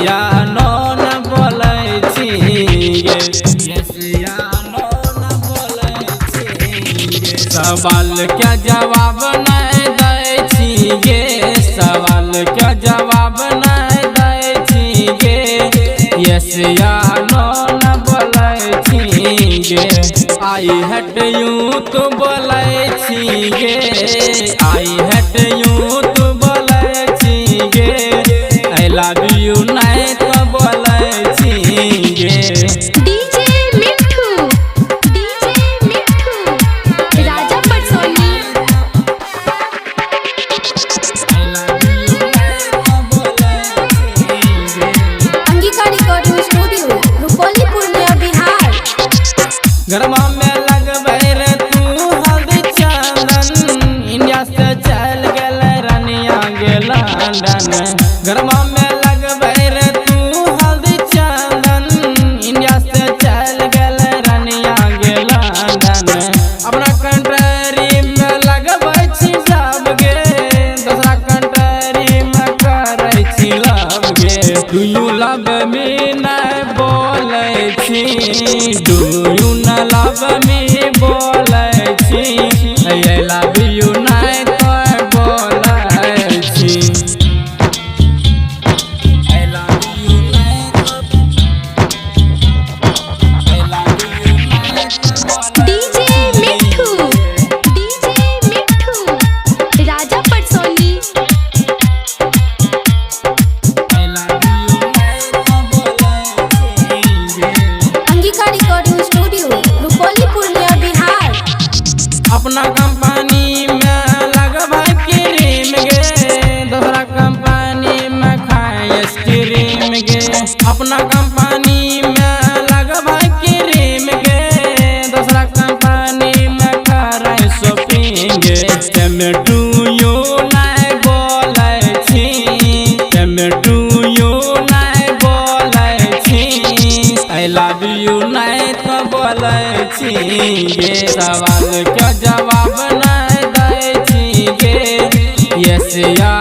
या नो न बोलै छी गे, यस या नो न बोलै छी गे। सवाल के जवाब नहीं दै छी गे, सवाल के जवाब नहीं दै छी गे, यस या नो न बोलै छी गे। आई हट यूं तो बोलै छी गे, आई हट यूं तो बोलै छी गे, आई लव यू नहीं तो बोलै छी गे। DJ Mitthu, DJ Mitthu, Raja Patsoni. I love you नहीं तो बोलै छी गे। Angika recording studio, Rupauli, Purnia, Bihar. गरमा में लगबै रे तू हल्दी चंदन, इंडिया से चल गेल रनिया गे लंदन। गरमा में लगबै रे तू हल्दी चंदन, इंडिया से चल गेल रनिया गे लंदन। अपना कंट्री में लगबै छी सब गे, दूसरा कंट्री में करै छी लव गे। डू यू लव मी नहीं बोलै छी, डू यू न लव मी बोलै छी, आई लव यू नहीं तो बोलै छी। आई लव यू नहीं तो, आई लव यू नहीं तो बोलै DJ Mitthu, DJ Mitthu, Raja Patsoni. I love you नहीं तो बोलै छी गे। Angika recording studio, Rupauli, Purnia, Bihar. अपना कंपनी में लगबै क्रीम गे, दूसरा कंपनी में खाए आइसक्रीम गे। अपना कंपनी में लगबै क्रीम गे, दूसरा कंपनी में करे शॉपिंग गे। टू यू नहीं बोलै छी, टू यू नहीं बोलै छी, आई लव यू नहीं तो बोलै छी गे। सवाल के जवाब नहीं दै छी गे, यस या